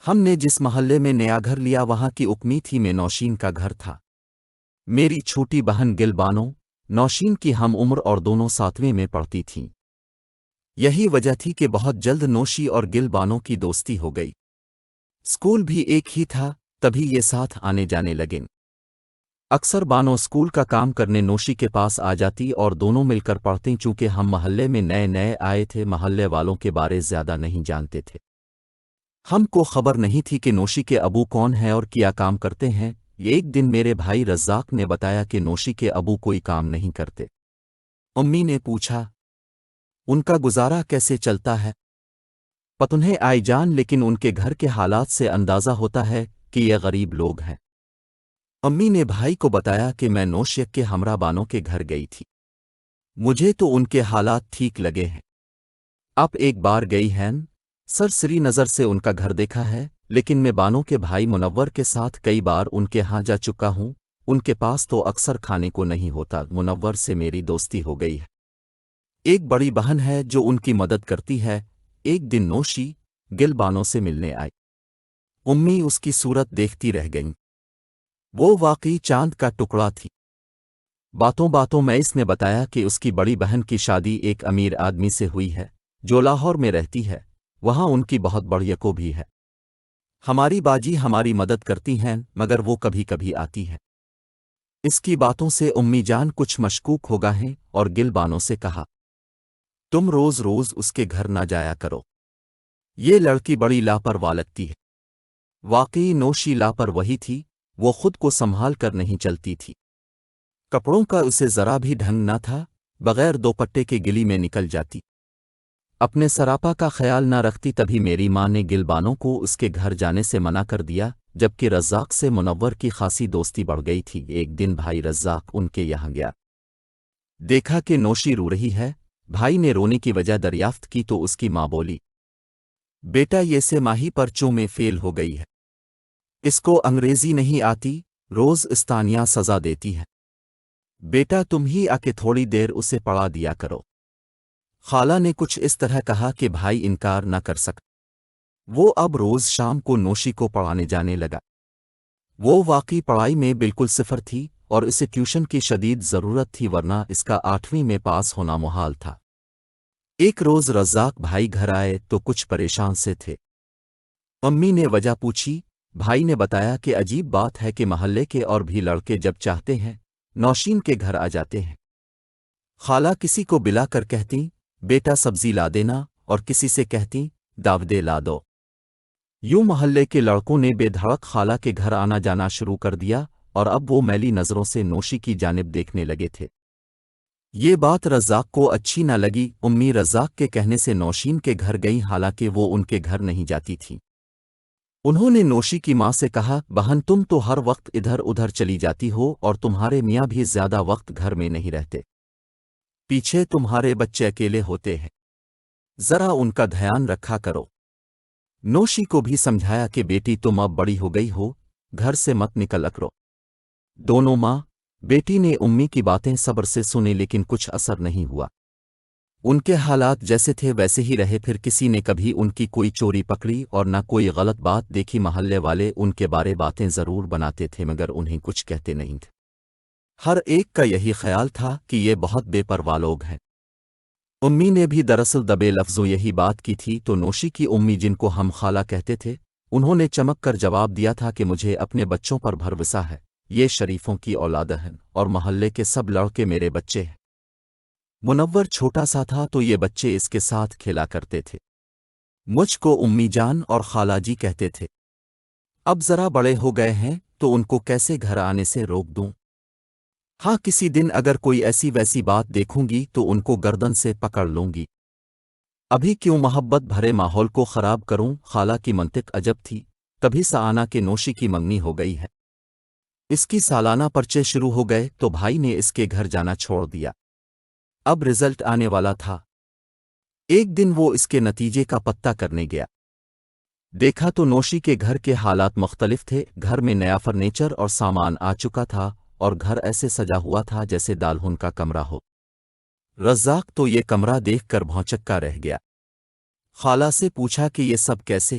ہم نے جس محلے میں نیا گھر لیا وہاں کی اکمی تھی میں نوشین کا گھر تھا۔ میری چھوٹی بہن گل بانو نوشین کی ہم عمر اور دونوں ساتویں میں پڑھتی تھیں۔ یہی وجہ تھی کہ بہت جلد نوشی اور گل بانو کی دوستی ہو گئی۔ اسکول بھی ایک ہی تھا، تبھی یہ ساتھ آنے جانے لگیں۔ اکثر بانو اسکول کا کام کرنے نوشی کے پاس آ جاتی اور دونوں مل کر پڑھتیں۔ چونکہ ہم محلے میں نئے نئے آئے تھے، محلے والوں کے بارے زیادہ نہیں جانتے تھے۔ ہم کو خبر نہیں تھی کہ نوشی کے ابو کون ہیں اور کیا کام کرتے ہیں۔ ایک دن میرے بھائی رزاق نے بتایا کہ نوشی کے ابو کوئی کام نہیں کرتے۔ امی نے پوچھا ان کا گزارا کیسے چلتا ہے؟ پتنہیں آئی جان، لیکن ان کے گھر کے حالات سے اندازہ ہوتا ہے کہ یہ غریب لوگ ہیں۔ امی نے بھائی کو بتایا کہ میں نوشیک کے ہمراہ بانوں کے گھر گئی تھی، مجھے تو ان کے حالات ٹھیک لگے ہیں۔ اب ایک بار گئی ہیں، سری نظر سے ان کا گھر دیکھا ہے، لیکن میں بانوں کے بھائی منور کے ساتھ کئی بار ان کے ہاں جا چکا ہوں۔ ان کے پاس تو اکثر کھانے کو نہیں ہوتا۔ منور سے میری دوستی ہو گئی ہے۔ ایک بڑی بہن ہے جو ان کی مدد کرتی ہے۔ ایک دن نوشی گل بانوں سے ملنے آئی۔ امی اس کی صورت دیکھتی رہ گئیں۔ وہ واقعی چاند کا ٹکڑا تھی۔ باتوں باتوں میں اس نے بتایا کہ اس کی بڑی بہن کی شادی ایک امیر آدمی سے ہوئی ہے جو لاہور میں رہتی ہے، وہاں ان کی بہت بڑی یکو بھی ہے۔ ہماری باجی ہماری مدد کرتی ہیں، مگر وہ کبھی کبھی آتی ہے۔ اس کی باتوں سے امی جان کچھ مشکوک ہو گئے ہیں اور گل بانوں سے کہا تم روز روز اس کے گھر نہ جایا کرو، یہ لڑکی بڑی لاپرواہ لگتی ہے۔ واقعی نوشی لاپرواہی تھی، وہ خود کو سنبھال کر نہیں چلتی تھی۔ کپڑوں کا اسے ذرا بھی ڈھنگ نہ تھا، بغیر دوپٹے کے گلی میں نکل جاتی، اپنے سراپا کا خیال نہ رکھتی۔ تبھی میری ماں نے گل بانوں کو اس کے گھر جانے سے منع کر دیا، جبکہ رزاق سے منور کی خاصی دوستی بڑھ گئی تھی۔ ایک دن بھائی رزاق ان کے یہاں گیا، دیکھا کہ نوشی رو رہی ہے۔ بھائی نے رونے کی وجہ دریافت کی تو اس کی ماں بولی بیٹا یہ سے ماہی پرچوں میں فیل ہو گئی ہے، اس کو انگریزی نہیں آتی، روز استانیہ سزا دیتی ہے، بیٹا تم ہی آ کے تھوڑی دیر اسے پڑھا دیا کرو۔ خالہ نے کچھ اس طرح کہا کہ بھائی انکار نہ کر سکا۔ وہ اب روز شام کو نوشی کو پڑھانے جانے لگا۔ وہ واقعی پڑھائی میں بالکل صفر تھی اور اسے ٹیوشن کی شدید ضرورت تھی، ورنہ اس کا 8ویں میں پاس ہونا محال تھا۔ ایک روز رزاق بھائی گھر آئے تو کچھ پریشان سے تھے۔ امی نے وجہ پوچھی، بھائی نے بتایا کہ عجیب بات ہے کہ محلے کے اور بھی لڑکے جب چاہتے ہیں نوشین کے گھر آ جاتے ہیں۔ خالہ کسی کو بلا کر کہتی بیٹا سبزی لا دینا، اور کسی سے کہتی داودے لا دو۔ یوں محلے کے لڑکوں نے بے دھڑک خالہ کے گھر آنا جانا شروع کر دیا، اور اب وہ میلی نظروں سے نوشی کی جانب دیکھنے لگے تھے۔ یہ بات رزاق کو اچھی نہ لگی۔ امی رزاق کے کہنے سے نوشین کے گھر گئیں، حالانکہ وہ ان کے گھر نہیں جاتی تھی۔ انہوں نے نوشی کی ماں سے کہا بہن تم تو ہر وقت ادھر ادھر چلی جاتی ہو اور تمہارے میاں بھی زیادہ وقت گھر میں نہیں رہتے، پیچھے تمہارے بچے اکیلے ہوتے ہیں، ذرا ان کا دھیان رکھا کرو۔ نوشی کو بھی سمجھایا کہ بیٹی تم اب بڑی ہو گئی ہو، گھر سے مت نکل کرو۔ دونوں ماں بیٹی نے امی کی باتیں صبر سے سنی، لیکن کچھ اثر نہیں ہوا۔ ان کے حالات جیسے تھے ویسے ہی رہے۔ پھر کسی نے کبھی ان کی کوئی چوری پکڑی اور نہ کوئی غلط بات دیکھی۔ محلے والے ان کے بارے باتیں ضرور بناتے تھے، مگر انہیں کچھ کہتے نہیں تھے۔ ہر ایک کا یہی خیال تھا کہ یہ بہت بے پرواہ لوگ ہیں۔ امی نے بھی دراصل دبے لفظوں یہی بات کی تھی، تو نوشی کی امی جن کو ہم خالہ کہتے تھے، انہوں نے چمک کر جواب دیا تھا کہ مجھے اپنے بچوں پر بھروسہ ہے، یہ شریفوں کی اولاد ہیں اور محلے کے سب لڑکے میرے بچے ہیں۔ منور چھوٹا سا تھا تو یہ بچے اس کے ساتھ کھیلا کرتے تھے۔ مجھ کو امی جان اور خالہ جی کہتے تھے۔ اب ذرا بڑے ہو گئے ہیں تو ان کو کیسے گھر آنے سے روک دوں؟ ہاں کسی دن اگر کوئی ایسی ویسی بات دیکھوں گی تو ان کو گردن سے پکڑ لوں گی۔ ابھی کیوں محبت بھرے ماحول کو خراب کروں؟ خالہ کی منطق عجب تھی۔ تبھی سآنا کے نوشی کی منگنی ہو گئی ہے، اس کی سالانہ پرچے شروع ہو گئے تو بھائی نے اس کے گھر جانا چھوڑ دیا۔ اب رزلٹ آنے والا تھا۔ ایک دن وہ اس کے نتیجے کا پتہ کرنے گیا، دیکھا تو نوشی کے گھر کے حالات مختلف تھے۔ گھر میں نیا فرنیچر اور سامان آ چکا تھا اور گھر ایسے سجا ہوا تھا جیسے دالہن کا کمرہ ہو۔ رزاق تو یہ کمرہ دیکھ کر بھونچکا رہ گیا۔ خالہ سے پوچھا کہ یہ سب کیسے؟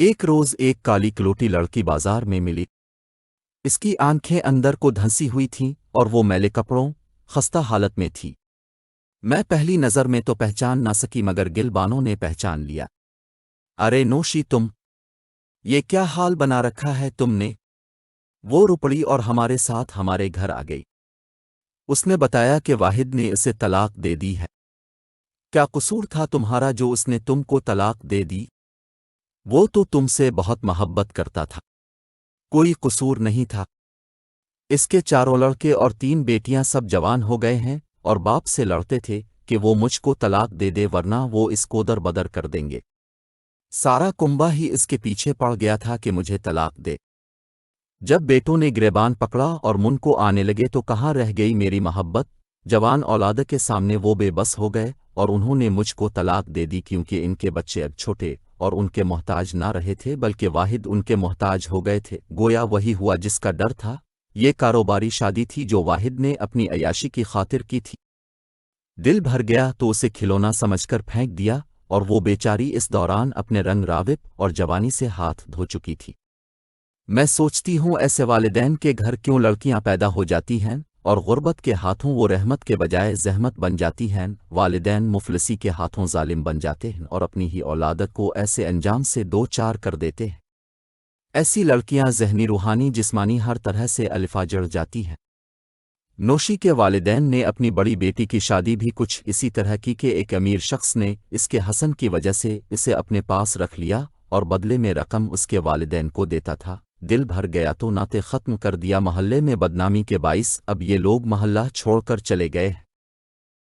ایک روز ایک کالی کلوٹی لڑکی بازار میں ملی۔ اس کی آنکھیں اندر کو دھنسی ہوئی تھیں اور وہ میلے کپڑوں خستہ حالت میں تھی۔ میں پہلی نظر میں تو پہچان نہ سکی مگر گلبانوں نے پہچان لیا۔ ارے نوشی تم، یہ کیا حال بنا رکھا ہے تم نے؟ وہ رپڑی اور ہمارے ساتھ ہمارے گھر آ گئی۔ اس نے بتایا کہ واحد نے اسے طلاق دے دی ہے۔ کیا قصور تھا تمہارا جو اس نے تم کو طلاق دے دی؟ وہ تو تم سے بہت محبت کرتا تھا۔ کوئی قصور نہیں تھا۔ اس کے چاروں لڑکے اور 3 بیٹیاں سب جوان ہو گئے ہیں اور باپ سے لڑتے تھے کہ وہ مجھ کو طلاق دے دے ورنہ وہ اس کو در بدر کر دیں گے۔ سارا کنبہ ہی اس کے پیچھے پڑ گیا تھا کہ مجھے طلاق دے۔ جب بیٹوں نے گریبان پکڑا اور من کو آنے لگے تو کہاں رہ گئی میری محبت؟ جوان اولاد کے سامنے وہ بے بس ہو گئے اور انہوں نے مجھ کو طلاق دے دی کیونکہ ان کے بچے اب چھوٹے اور ان کے محتاج نہ رہے تھے بلکہ واحد ان کے محتاج ہو گئے تھے۔ گویا وہی ہوا جس کا ڈر تھا۔ یہ کاروباری شادی تھی جو واحد نے اپنی عیاشی کی خاطر کی تھی۔ دل بھر گیا تو اسے کھلونا سمجھ کر پھینک دیا اور وہ بیچاری اس دوران اپنے رنگ راوب اور جوانی سے ہاتھ دھو چکی تھی۔ میں سوچتی ہوں ایسے والدین کے گھر کیوں لڑکیاں پیدا ہو جاتی ہیں اور غربت کے ہاتھوں وہ رحمت کے بجائے زحمت بن جاتی ہیں۔ والدین مفلسی کے ہاتھوں ظالم بن جاتے ہیں اور اپنی ہی اولادت کو ایسے انجام سے دو چار کر دیتے ہیں۔ ایسی لڑکیاں ذہنی روحانی جسمانی ہر طرح سے الفا جڑ جاتی ہیں۔ نوشی کے والدین نے اپنی بڑی بیٹی کی شادی بھی کچھ اسی طرح کی کہ ایک امیر شخص نے اس کے حسن کی وجہ سے اسے اپنے پاس رکھ لیا اور بدلے میں رقم اس کے والدین کو دیتا تھا۔ دل بھر گیا تو ناطے ختم کر دیا۔ محلے میں بدنامی کے باعث اب یہ لوگ محلہ چھوڑ کر چلے گئے ہیں۔